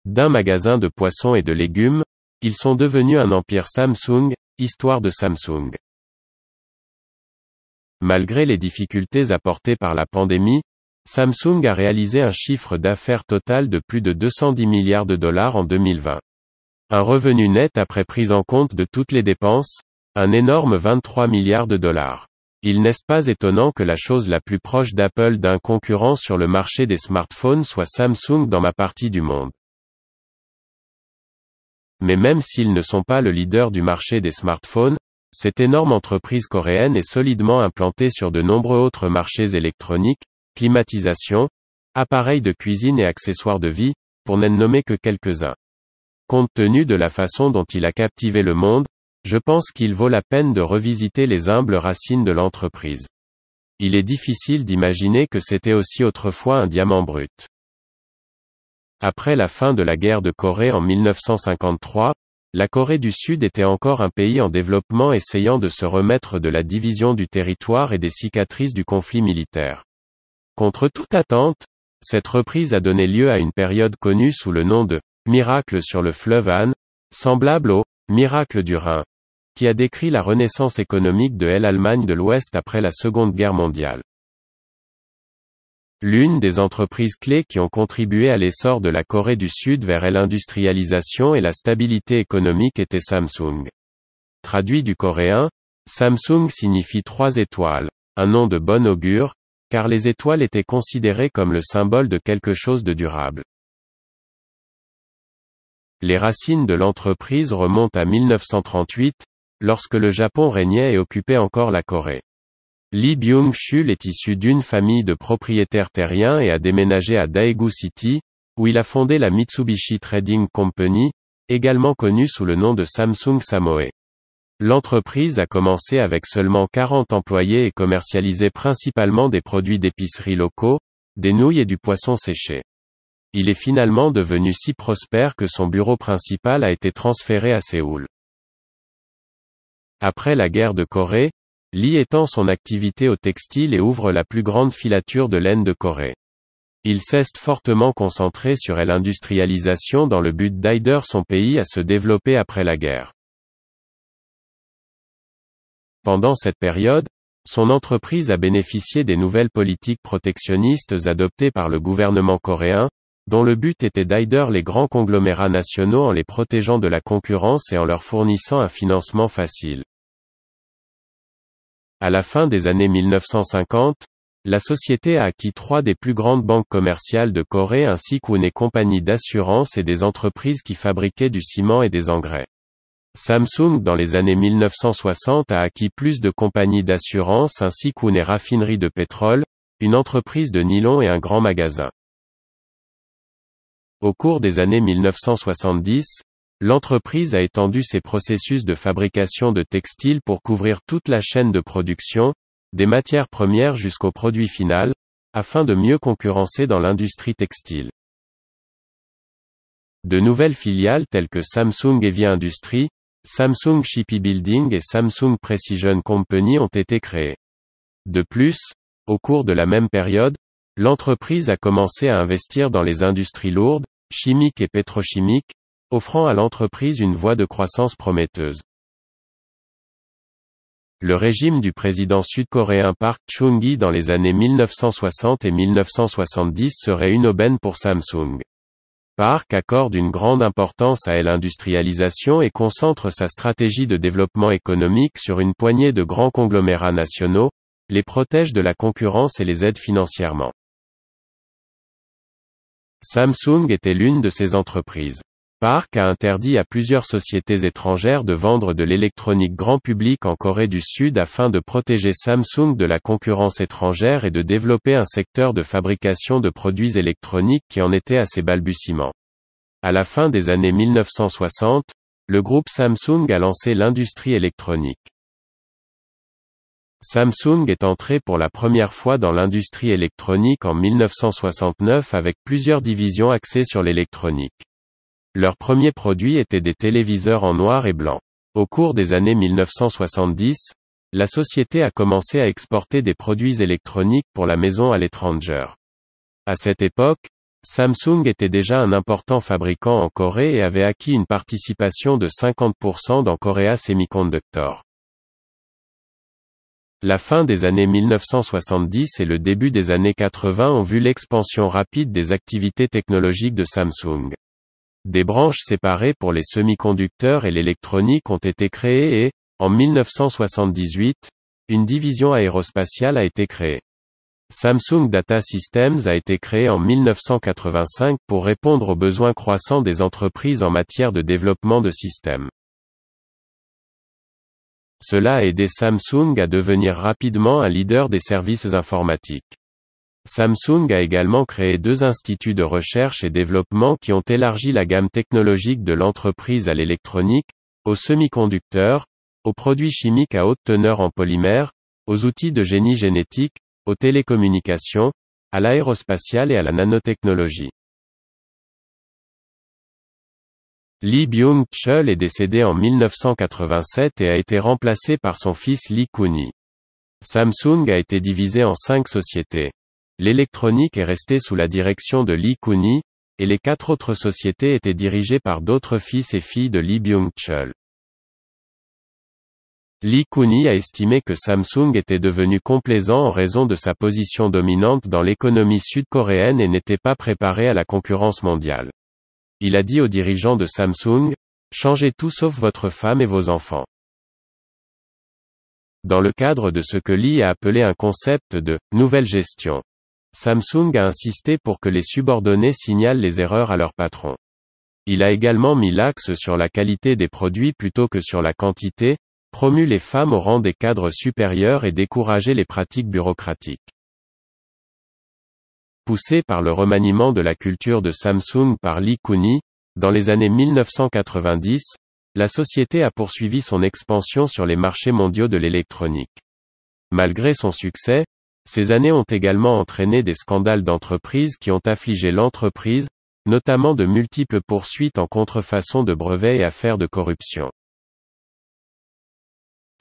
d'un magasin de poissons et de légumes, ils sont devenus un empire Samsung, histoire de Samsung. Malgré les difficultés apportées par la pandémie, Samsung a réalisé un chiffre d'affaires total de plus de 210 milliards de dollars en 2020. Un revenu net après prise en compte de toutes les dépenses, un énorme 23 milliards de dollars. Il n'est pas étonnant que la chose la plus proche d'Apple d'un concurrent sur le marché des smartphones soit Samsung dans ma partie du monde. Mais même s'ils ne sont pas le leader du marché des smartphones, cette énorme entreprise coréenne est solidement implantée sur de nombreux autres marchés électroniques, climatisation, appareils de cuisine et accessoires de vie, pour n'en nommer que quelques-uns. Compte tenu de la façon dont il a captivé le monde, je pense qu'il vaut la peine de revisiter les humbles racines de l'entreprise. Il est difficile d'imaginer que c'était aussi autrefois un diamant brut. Après la fin de la guerre de Corée en 1953, la Corée du Sud était encore un pays en développement essayant de se remettre de la division du territoire et des cicatrices du conflit militaire. Contre toute attente, cette reprise a donné lieu à une période connue sous le nom de « miracle sur le fleuve Han », semblable au « miracle du Rhin », qui a décrit la renaissance économique de l'Allemagne de l'Ouest après la Seconde Guerre mondiale. L'une des entreprises clés qui ont contribué à l'essor de la Corée du Sud vers l'industrialisation et la stabilité économique était Samsung. Traduit du coréen, Samsung signifie 3 étoiles, un nom de bon augure, car les étoiles étaient considérées comme le symbole de quelque chose de durable. Les racines de l'entreprise remontent à 1938, lorsque le Japon régnait et occupait encore la Corée. Lee Byung-chul est issu d'une famille de propriétaires terriens et a déménagé à Daegu City, où il a fondé la Mitsubishi Trading Company, également connue sous le nom de Samsung Samoe. L'entreprise a commencé avec seulement 40 employés et commercialisait principalement des produits d'épicerie locaux, des nouilles et du poisson séché. Il est finalement devenu si prospère que son bureau principal a été transféré à Séoul. Après la guerre de Corée, Lee étend son activité au textile et ouvre la plus grande filature de laine de Corée. Il s'est fortement concentré sur l'industrialisation dans le but d'aider son pays à se développer après la guerre. Pendant cette période, son entreprise a bénéficié des nouvelles politiques protectionnistes adoptées par le gouvernement coréen, dont le but était d'aider les grands conglomérats nationaux en les protégeant de la concurrence et en leur fournissant un financement facile. À la fin des années 1950, la société a acquis 3 des plus grandes banques commerciales de Corée ainsi qu'une compagnie d'assurance et des entreprises qui fabriquaient du ciment et des engrais. Samsung dans les années 1960 a acquis plus de compagnies d'assurance ainsi qu'une raffinerie de pétrole, une entreprise de nylon et un grand magasin. Au cours des années 1970, l'entreprise a étendu ses processus de fabrication de textiles pour couvrir toute la chaîne de production, des matières premières jusqu'au produit final, afin de mieux concurrencer dans l'industrie textile. De nouvelles filiales telles que Samsung Heavy Industries, Samsung Shipbuilding et Samsung Precision Company ont été créées. De plus, au cours de la même période, l'entreprise a commencé à investir dans les industries lourdes, chimiques et pétrochimiques, offrant à l'entreprise une voie de croissance prometteuse. Le régime du président sud-coréen Park Chung-hee dans les années 1960 et 1970 serait une aubaine pour Samsung. Park accorde une grande importance à l'industrialisation et concentre sa stratégie de développement économique sur une poignée de grands conglomérats nationaux, les protège de la concurrence et les aide financièrement. Samsung était l'une de ces entreprises. Park a interdit à plusieurs sociétés étrangères de vendre de l'électronique grand public en Corée du Sud afin de protéger Samsung de la concurrence étrangère et de développer un secteur de fabrication de produits électroniques qui en était à ses balbutiements. À la fin des années 1960, le groupe Samsung a lancé l'industrie électronique. Samsung est entré pour la première fois dans l'industrie électronique en 1969 avec plusieurs divisions axées sur l'électronique. Leurs premiers produits étaient des téléviseurs en noir et blanc. Au cours des années 1970, la société a commencé à exporter des produits électroniques pour la maison à l'étranger. À cette époque, Samsung était déjà un important fabricant en Corée et avait acquis une participation de 50% dans Korea Semiconductor. La fin des années 1970 et le début des années 80 ont vu l'expansion rapide des activités technologiques de Samsung. Des branches séparées pour les semi-conducteurs et l'électronique ont été créées et, en 1978, une division aérospatiale a été créée. Samsung Data Systems a été créé en 1985 pour répondre aux besoins croissants des entreprises en matière de développement de systèmes. Cela a aidé Samsung à devenir rapidement un leader des services informatiques. Samsung a également créé 2 instituts de recherche et développement qui ont élargi la gamme technologique de l'entreprise à l'électronique, aux semi-conducteurs, aux produits chimiques à haute teneur en polymère, aux outils de génie génétique, aux télécommunications, à l'aérospatiale et à la nanotechnologie. Lee Byung-chul est décédé en 1987 et a été remplacé par son fils Lee Kun-hee. Samsung a été divisé en 5 sociétés. L'électronique est restée sous la direction de Lee Kun-hee, et les 4 autres sociétés étaient dirigées par d'autres fils et filles de Lee Byung-chul. Lee Kun-hee a estimé que Samsung était devenu complaisant en raison de sa position dominante dans l'économie sud-coréenne et n'était pas préparé à la concurrence mondiale. Il a dit aux dirigeants de Samsung, « Changez tout sauf votre femme et vos enfants ». Dans le cadre de ce que Lee a appelé un concept de « nouvelle gestion », Samsung a insisté pour que les subordonnés signalent les erreurs à leur patron. Il a également mis l'axe sur la qualité des produits plutôt que sur la quantité, promu les femmes au rang des cadres supérieurs et découragé les pratiques bureaucratiques. Poussé par le remaniement de la culture de Samsung par Lee Kun-hee, dans les années 1990, la société a poursuivi son expansion sur les marchés mondiaux de l'électronique. Malgré son succès, ces années ont également entraîné des scandales d'entreprise qui ont affligé l'entreprise, notamment de multiples poursuites en contrefaçon de brevets et affaires de corruption.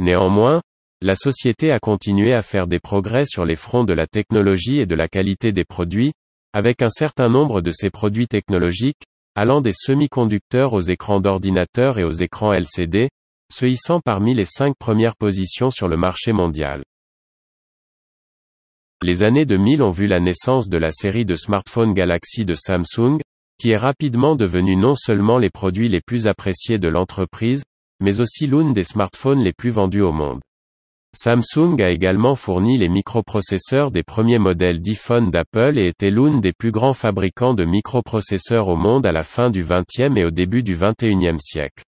Néanmoins, la société a continué à faire des progrès sur les fronts de la technologie et de la qualité des produits, avec un certain nombre de ses produits technologiques, allant des semi-conducteurs aux écrans d'ordinateur et aux écrans LCD, se hissant parmi les 5 premières positions sur le marché mondial. Les années 2000 ont vu la naissance de la série de smartphones Galaxy de Samsung, qui est rapidement devenu non seulement les produits les plus appréciés de l'entreprise, mais aussi l'une des smartphones les plus vendus au monde. Samsung a également fourni les microprocesseurs des premiers modèles d'iPhone d'Apple et était l'une des plus grands fabricants de microprocesseurs au monde à la fin du XXe et au début du XXIe siècle.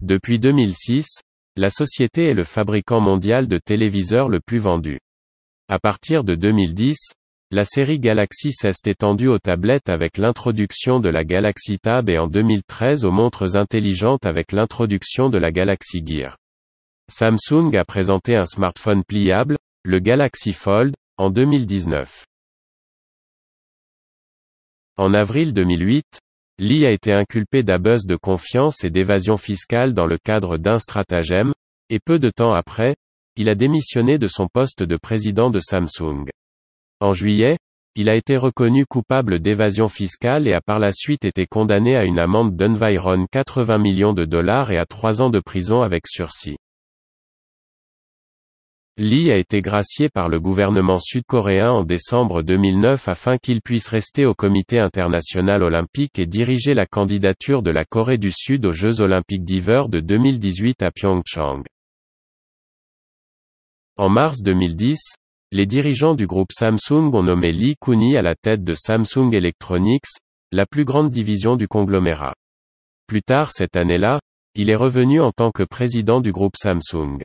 Depuis 2006, la société est le fabricant mondial de téléviseurs le plus vendu. À partir de 2010, la série Galaxy s'est étendue aux tablettes avec l'introduction de la Galaxy Tab et en 2013 aux montres intelligentes avec l'introduction de la Galaxy Gear. Samsung a présenté un smartphone pliable, le Galaxy Fold, en 2019. En avril 2008, Lee a été inculpé d'abus de confiance et d'évasion fiscale dans le cadre d'un stratagème, et peu de temps après, il a démissionné de son poste de président de Samsung. En juillet, il a été reconnu coupable d'évasion fiscale et a par la suite été condamné à une amende d'environ 80 millions de dollars et à 3 ans de prison avec sursis. Lee a été gracié par le gouvernement sud-coréen en décembre 2009 afin qu'il puisse rester au Comité international olympique et diriger la candidature de la Corée du Sud aux Jeux olympiques d'hiver de 2018 à Pyeongchang. En mars 2010, les dirigeants du groupe Samsung ont nommé Lee Kun-hee à la tête de Samsung Electronics, la plus grande division du conglomérat. Plus tard cette année-là, il est revenu en tant que président du groupe Samsung.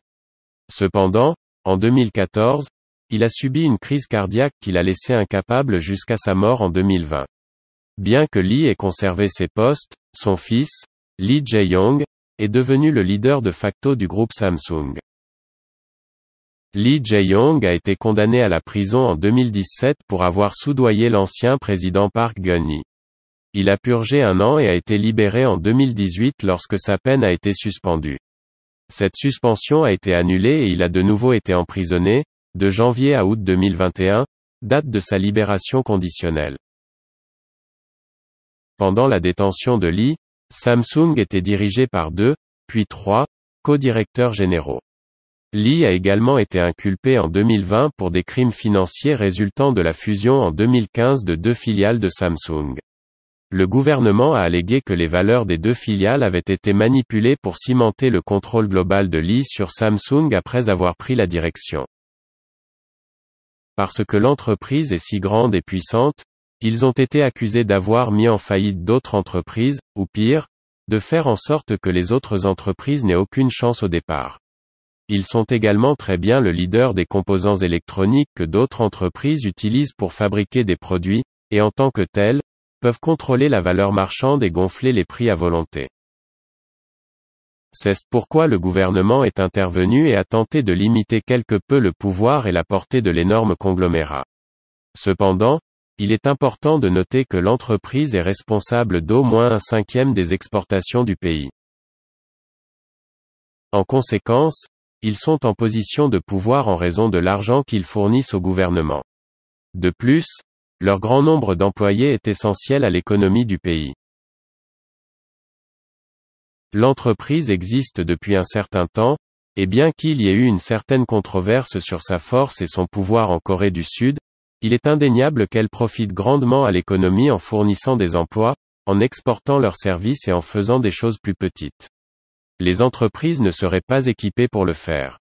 Cependant, en 2014, il a subi une crise cardiaque qui l'a laissé incapable jusqu'à sa mort en 2020. Bien que Lee ait conservé ses postes, son fils, Lee Jae-yong, est devenu le leader de facto du groupe Samsung. Lee Jae-yong a été condamné à la prison en 2017 pour avoir soudoyé l'ancien président Park Geun-hye. Il a purgé 1 an et a été libéré en 2018 lorsque sa peine a été suspendue. Cette suspension a été annulée et il a de nouveau été emprisonné, de janvier à août 2021, date de sa libération conditionnelle. Pendant la détention de Lee, Samsung était dirigé par 2, puis 3, co-directeurs généraux. Lee a également été inculpé en 2020 pour des crimes financiers résultant de la fusion en 2015 de 2 filiales de Samsung. Le gouvernement a allégué que les valeurs des 2 filiales avaient été manipulées pour cimenter le contrôle global de Lee sur Samsung après avoir pris la direction. Parce que l'entreprise est si grande et puissante, ils ont été accusés d'avoir mis en faillite d'autres entreprises, ou pire, de faire en sorte que les autres entreprises n'aient aucune chance au départ. Ils sont également très bien le leader des composants électroniques que d'autres entreprises utilisent pour fabriquer des produits, et en tant que tels, peuvent contrôler la valeur marchande et gonfler les prix à volonté. C'est pourquoi le gouvernement est intervenu et a tenté de limiter quelque peu le pouvoir et la portée de l'énorme conglomérat. Cependant, il est important de noter que l'entreprise est responsable d'au moins 1/5 des exportations du pays. En conséquence, ils sont en position de pouvoir en raison de l'argent qu'ils fournissent au gouvernement. De plus, leur grand nombre d'employés est essentiel à l'économie du pays. L'entreprise existe depuis un certain temps, et bien qu'il y ait eu une certaine controverse sur sa force et son pouvoir en Corée du Sud, il est indéniable qu'elle profite grandement à l'économie en fournissant des emplois, en exportant leurs services et en faisant des choses plus petites. Les entreprises ne seraient pas équipées pour le faire.